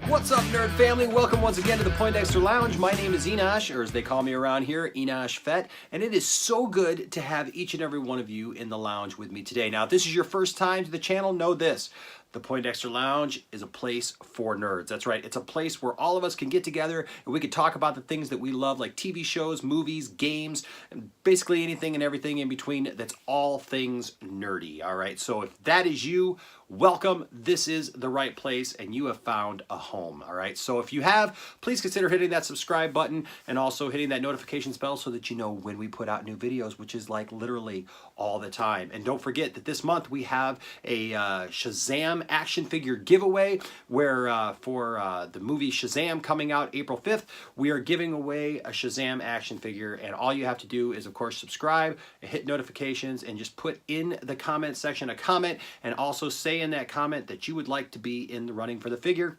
What's up, nerd family? Welcome once again to the Poindexter Lounge. My name is Enosh, or as they call me around here, Enosh Fett, and it is so good to have each and every one of you in the lounge with me today. Now, if this is your first time to the channel, know this. The Poindexter Lounge is a place for nerds. That's right, it's a place where all of us can get together and we can talk about the things that we love, like TV shows, movies, games, and basically anything and everything in between that's all things nerdy, all right? So if that is you, welcome. This is the right place and you have found a home, all right? So if you have, please consider hitting that subscribe button and also hitting that notifications bell so that you know when we put out new videos, which is like literally all the time. And don't forget that this month we have a Shazam action figure giveaway where for the movie Shazam coming out April 5th, we are giving away a Shazam action figure, and all you have to do is of course subscribe, hit notifications, and just put in the comment section a comment and also say in that comment that you would like to be in the running for the figure.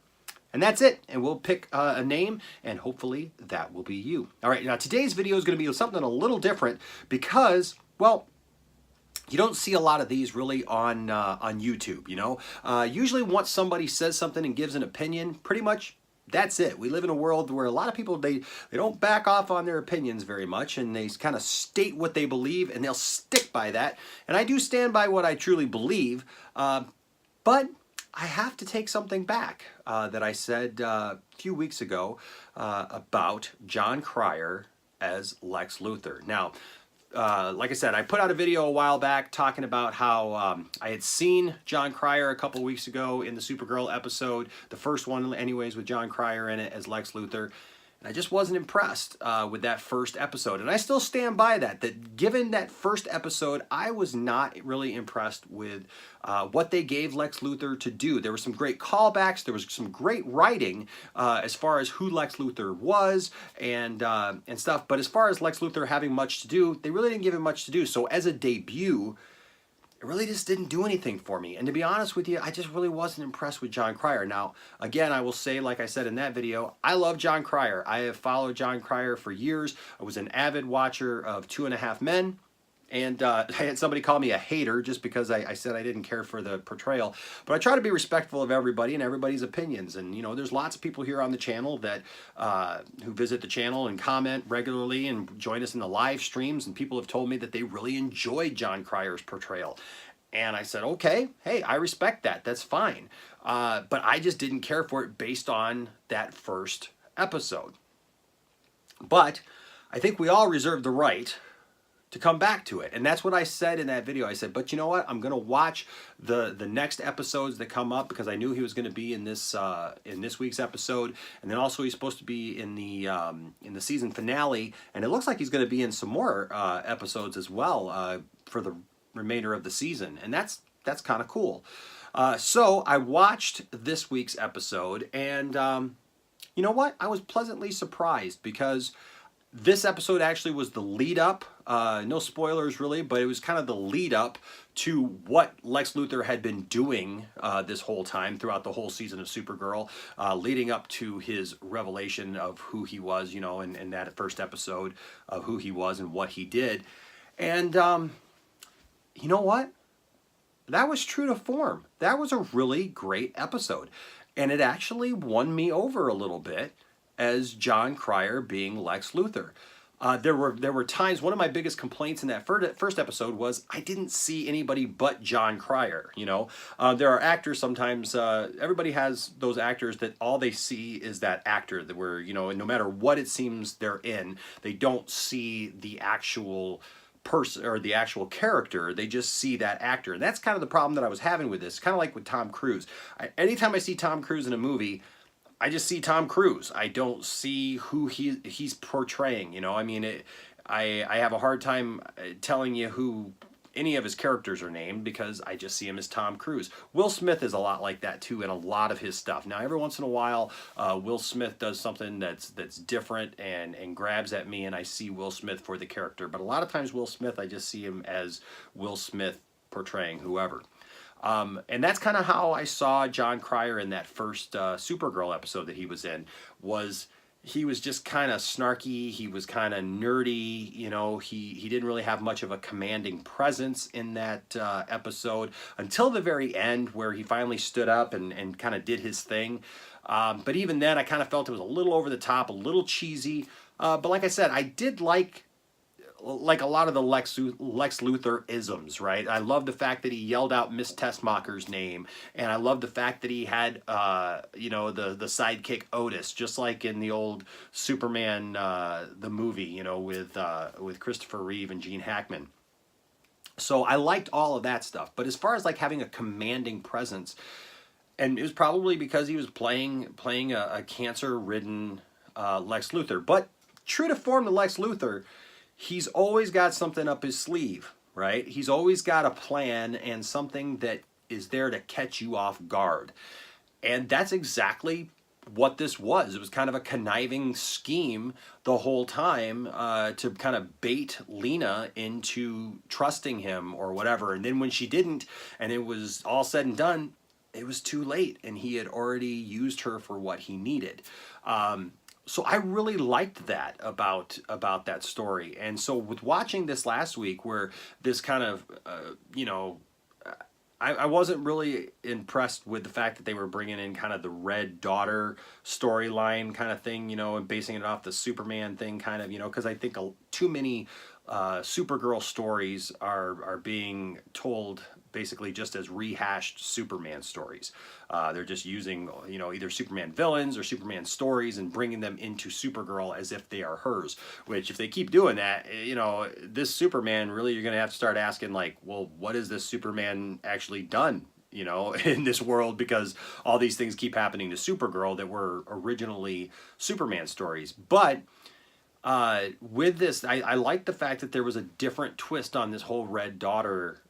And that's it, and we'll pick a name, and hopefully that will be you. All right, now today's video is going to be something a little different because, well, you don't see a lot of these really on YouTube, you know? Usually once somebody says something and gives an opinion, pretty much that's it. We live in a world where a lot of people, they don't back off on their opinions very much, and they kind of state what they believe, and they'll stick by that. And I do stand by what I truly believe, but I have to take something back that I said a few weeks ago about Jon Cryer as Lex Luthor. Now, like I said, I put out a video a while back talking about how I had seen Jon Cryer a couple weeks ago in the Supergirl episode, the first one anyways, with Jon Cryer in it as Lex Luthor. And I just wasn't impressed with that first episode. And I still stand by that given that first episode, I was not really impressed with what they gave Lex Luthor to do. There were some great callbacks. There was some great writing as far as who Lex Luthor was and stuff. But as far as Lex Luthor having much to do, they really didn't give him much to do. So as a debut, it really just didn't do anything for me. And to be honest with you, I just really wasn't impressed with Jon Cryer. Now, again, I will say, like I said in that video, I love Jon Cryer. I have followed Jon Cryer for years. I was an avid watcher of 2.5 Men. And I had somebody call me a hater just because I said I didn't care for the portrayal. But I try to be respectful of everybody and everybody's opinions. And, you know, there's lots of people here on the channel that who visit the channel and comment regularly and join us in the live streams. And people have told me that they really enjoyed Jon Cryer's portrayal. And I said, okay, hey, I respect that. That's fine. But I just didn't care for it based on that first episode. But I think we all reserve the right to come back to it. And that's what I said in that video. I said, but you know what? I'm going to watch the next episodes that come up because I knew he was going to be in this week's episode. And then also he's supposed to be in the season finale. And it looks like he's going to be in some more episodes as well for the remainder of the season. And that's kind of cool. So I watched this week's episode and you know what? I was pleasantly surprised because this episode actually was the lead up, no spoilers really, but it was kind of the lead up to what Lex Luthor had been doing this whole time throughout the whole season of Supergirl, leading up to his revelation of who he was, you know, in that first episode of who he was and what he did. And you know what? That was true to form. That was a really great episode. And it actually won me over a little bit as Jon Cryer being Lex Luthor. There were times, one of my biggest complaints in that first episode was I didn't see anybody but Jon Cryer, you know. There are actors sometimes, everybody has those actors that all they see is that actor that were, you know, and no matter what it seems they're in, they don't see the actual person or the actual character, they just see that actor. And that's kind of the problem that I was having with this, kind of like with Tom Cruise. Anytime I see Tom Cruise in a movie, I just see Tom Cruise. I don't see who he's portraying, you know. I mean, I have a hard time telling you who any of his characters are named because I just see him as Tom Cruise. Will Smith is a lot like that too in a lot of his stuff. Now, every once in a while, Will Smith does something that's different and grabs at me and I see Will Smith for the character. But a lot of times Will Smith, I just see him as Will Smith portraying whoever. And that's kind of how I saw Jon Cryer in that first Supergirl episode that he was in, was he was just kind of snarky. He was kind of nerdy. You know, he didn't really have much of a commanding presence in that episode until the very end, where he finally stood up and kind of did his thing. But even then, I kind of felt it was a little over the top, a little cheesy. But like I said, I did like a lot of the Lex Luthor isms, right? I love the fact that he yelled out Miss Tessmacher's name, and I love the fact that he had, you know, the sidekick Otis, just like in the old Superman, the movie, you know, with Christopher Reeve and Gene Hackman. So I liked all of that stuff. But as far as like having a commanding presence, and it was probably because he was playing a cancer-ridden Lex Luthor. But true to form, the Lex Luthor, he's always got something up his sleeve, right? He's always got a plan and something that is there to catch you off guard. And that's exactly what this was. It was kind of a conniving scheme the whole time to kind of bait Lena into trusting him or whatever. And then when she didn't, and it was all said and done, it was too late, and he had already used her for what he needed. So I really liked that about that story. And so with watching this last week, where this kind of, you know, I wasn't really impressed with the fact that they were bringing in kind of the Red Daughter storyline kind of thing, you know, and basing it off the Superman thing kind of, you know, because I think too many Supergirl stories are being told basically just as rehashed Superman stories. They're just using, you know, either Superman villains or Superman stories and bringing them into Supergirl as if they are hers, which if they keep doing that, you know, this Superman, really you're going to have to start asking, like, well, what has this Superman actually done, you know, in this world, because all these things keep happening to Supergirl that were originally Superman stories. But with this, I like the fact that there was a different twist on this whole Red Daughter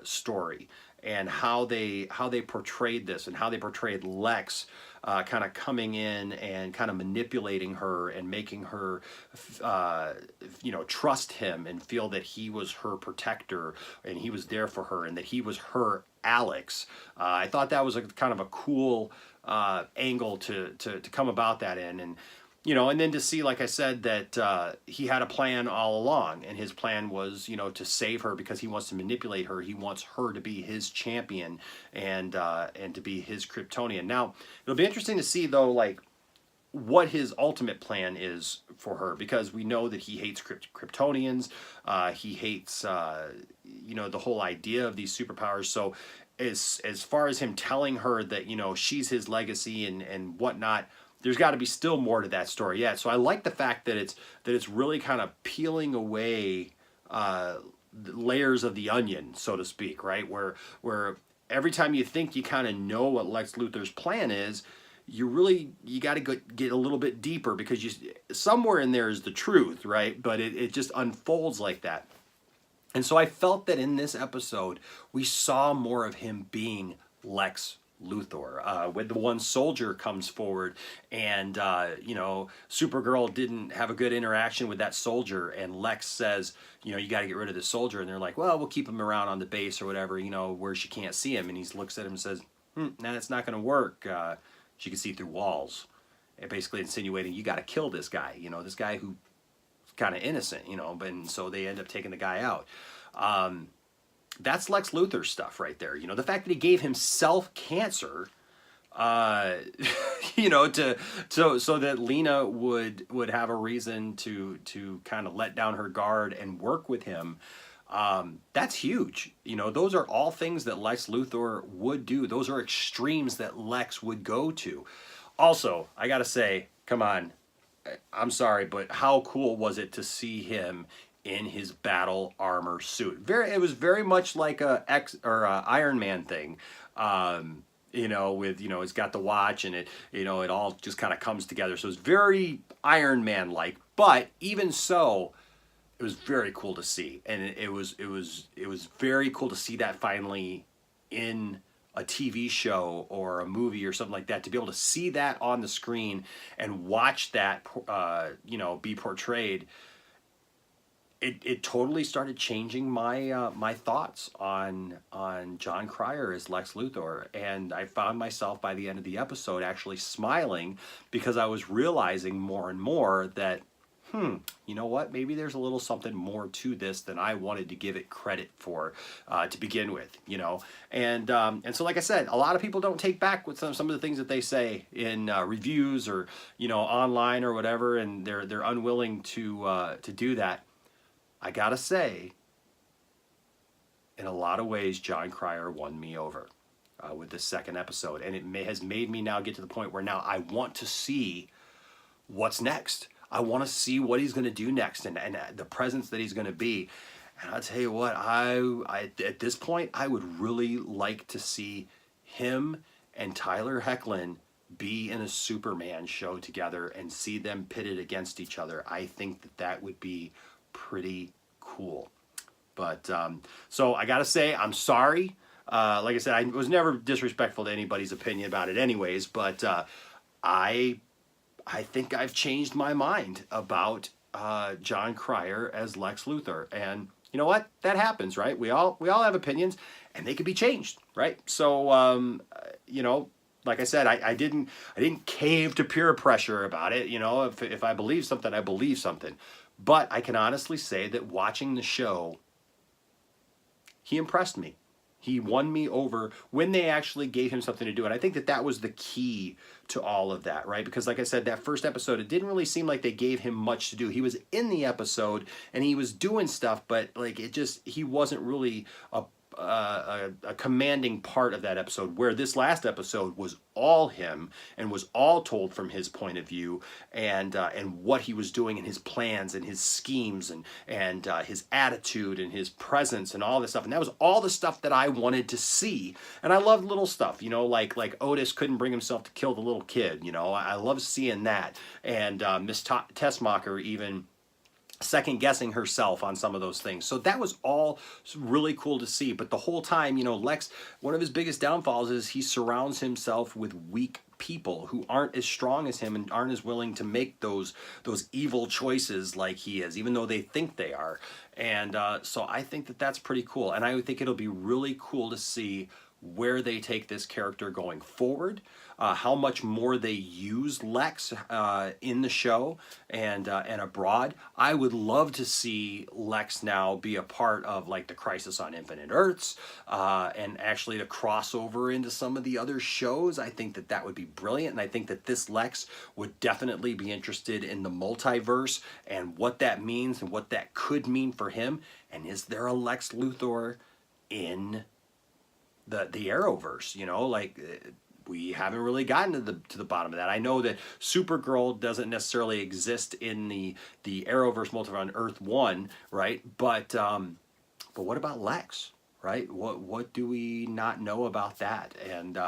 story, and how they portrayed this, and how they portrayed Lex kind of coming in and kind of manipulating her and making her you know, trust him and feel that he was her protector and he was there for her and that he was her Alex. I thought that was a kind of a cool angle to come about that in. And you know, and then to see, like I said, that he had a plan all along, and his plan was, you know, to save her because he wants to manipulate her. He wants her to be his champion and to be his Kryptonian. Now, it'll be interesting to see, though, like, what his ultimate plan is for her, because we know that he hates Kryptonians. He hates, you know, the whole idea of these superpowers. So as far as him telling her that, you know, she's his legacy and whatnot, there's got to be still more to that story yet. So I like the fact that it's really kind of peeling away layers of the onion, so to speak, right? Where every time you think you kind of know what Lex Luthor's plan is, you got to get a little bit deeper, because somewhere in there is the truth, right? But it just unfolds like that. And so I felt that in this episode, we saw more of him being Lex Luthor. When the one soldier comes forward and, you know, Supergirl didn't have a good interaction with that soldier, and Lex says, you know, you got to get rid of this soldier. And they're like, well, we'll keep him around on the base or whatever, you know, where she can't see him. And he looks at him and says, nah, it's not going to work. She can see through walls. And basically insinuating, you got to kill this guy, you know, this guy who's kind of innocent, you know, and so they end up taking the guy out. That's Lex Luthor stuff right there. You know, the fact that he gave himself cancer, you know, so that Lena would have a reason to kind of let down her guard and work with him. That's huge. You know, those are all things that Lex Luthor would do. Those are extremes that Lex would go to. Also, I gotta say, come on, I'm sorry, but how cool was it to see him in his battle armor suit? It was very much like a Iron Man thing. You know, with, you know, it's got the watch and it, you know, it all just kind of comes together. So it's very Iron Man like, but even so, it was very cool to see. And it was very cool to see that finally in a TV show or a movie or something like that, to be able to see that on the screen and watch that, you know, be portrayed. it totally started changing my my thoughts on John Cryer as Lex Luthor, and I found myself by the end of the episode actually smiling because I was realizing more and more that you know what? Maybe there's a little something more to this than I wanted to give it credit for to begin with, you know. And so, like I said, a lot of people don't take back with some of the things that they say in reviews or online or whatever, and they're unwilling to do that. I gotta say, in a lot of ways, John Cryer won me over with this second episode, and it has made me now get to the point where now I want to see what's next. I want to see what he's going to do next and the presence that he's going to be. And I'll tell you what, I at this point, I would really like to see him and Tyler Hoechlin be in a Superman show together and see them pitted against each other. I think that would be pretty cool. But so I got to say, I'm sorry. Like I said, I was never disrespectful to anybody's opinion about it anyways, but I think I've changed my mind about John Cryer as Lex Luthor, and you know what? That happens, right? We all have opinions, and they can be changed, right? So, like I said, I didn't cave to peer pressure about it. If I believe something, I believe something. But I can honestly say that watching the show, he impressed me. He won me over when they actually gave him something to do. And I think that was the key to all of that, right? Because like I said, that first episode, it didn't really seem like they gave him much to do. He was in the episode and he was doing stuff, but like he wasn't really a commanding part of that episode, where this last episode was all him and was all told from his point of view, and what he was doing and his plans and his schemes and his attitude and his presence and all this stuff. And that was all the stuff that I wanted to see. And I loved little stuff, like Otis couldn't bring himself to kill the little kid. I love seeing that. And Miss Tessmacher even second guessing herself on some of those things. So that was all really cool to see. But the whole time, Lex, one of his biggest downfalls is he surrounds himself with weak people who aren't as strong as him and aren't as willing to make those evil choices like he is, even though they think they are. And so I think that that's pretty cool. And I think it'll be really cool to see where they take this character going forward, how much more they use Lex in the show and abroad. I would love to see Lex now be a part of like the Crisis on Infinite Earths and actually to cross over into some of the other shows. I think that would be brilliant, and I think that this Lex would definitely be interested in the multiverse and what that means and what that could mean for him. And is there a Lex Luthor in the Arrowverse? We haven't really gotten to the bottom of that. I know that Supergirl doesn't necessarily exist in the Arrowverse multiverse on Earth 1, right? But what about Lex, right? What do we not know about that? And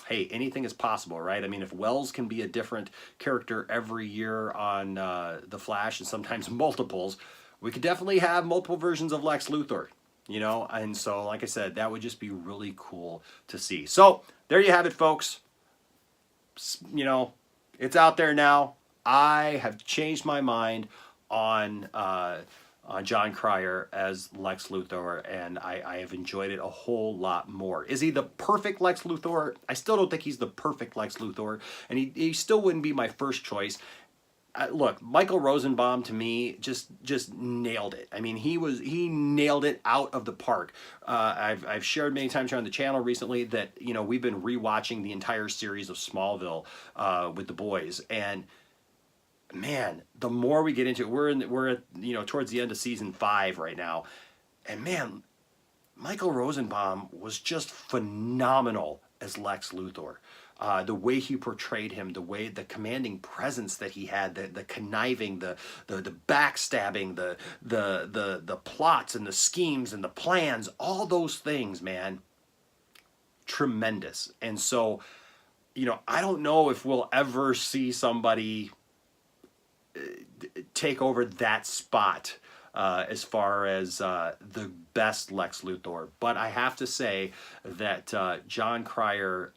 hey, anything is possible, right? I mean, if Wells can be a different character every year on The Flash and sometimes multiples, we could definitely have multiple versions of Lex Luthor. And so, like I said, that would just be really cool to see. So there you have it, folks. It's out there now. I have changed my mind on John Cryer as Lex Luthor, and I have enjoyed it a whole lot more. Is he the perfect Lex Luthor? I still don't think he's the perfect Lex Luthor, and he still wouldn't be my first choice. Look, Michael Rosenbaum to me just nailed it. I mean, he nailed it out of the park. I've shared many times here on the channel recently that we've been rewatching the entire series of Smallville with the boys, and man, the more we get into it, we're at towards the end of season 5 right now, and man, Michael Rosenbaum was just phenomenal as Lex Luthor. The way he portrayed him, the commanding presence that he had, the conniving, the backstabbing, the plots and the schemes and the plans, all those things, man, tremendous. And so, I don't know if we'll ever see somebody take over that spot as far as the best Lex Luthor. But I have to say that John Cryer,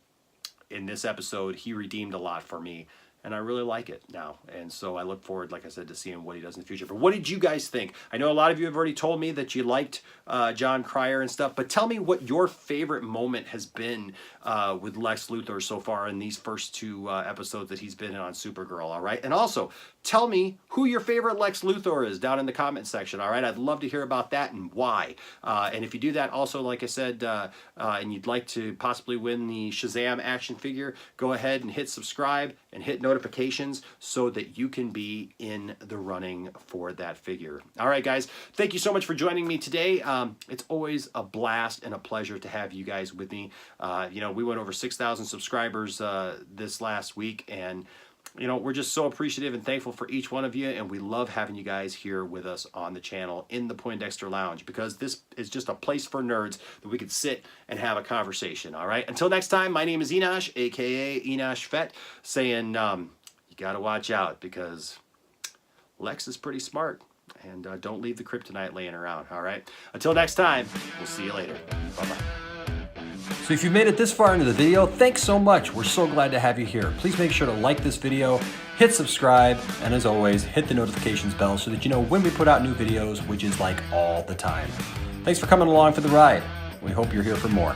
in this episode, he redeemed a lot for me, and I really like it now. And so I look forward, like I said, to seeing what he does in the future. But what did you guys think? I know a lot of you have already told me that you liked John Cryer and stuff, but tell me what your favorite moment has been with Lex Luthor so far in these first two episodes that he's been in on Supergirl, all right? And also, tell me who your favorite Lex Luthor is down in the comment section, all right? I'd love to hear about that and why. And if you do that, also, like I said, and you'd like to possibly win the Shazam action figure, go ahead and hit subscribe and hit notifications so that you can be in the running for that figure. All right, guys, thank you so much for joining me today. It's always a blast and a pleasure to have you guys with me. You know, we went over 6,000 subscribers this last week, and you know, we're just so appreciative and thankful for each one of you, and we love having you guys here with us on the channel in the Poindexter Lounge, because this is just a place for nerds that we could sit and have a conversation, all right? Until next time, my name is Enosh, a.k.a. Enosh Fett, saying you got to watch out, because Lex is pretty smart, and don't leave the kryptonite laying around, all right? Until next time, we'll see you later. Bye-bye. So if you made it this far into the video, thanks so much. We're so glad to have you here. Please make sure to like this video, hit subscribe, and as always, hit the notifications bell so that you know when we put out new videos, which is like all the time. Thanks for coming along for the ride. We hope you're here for more.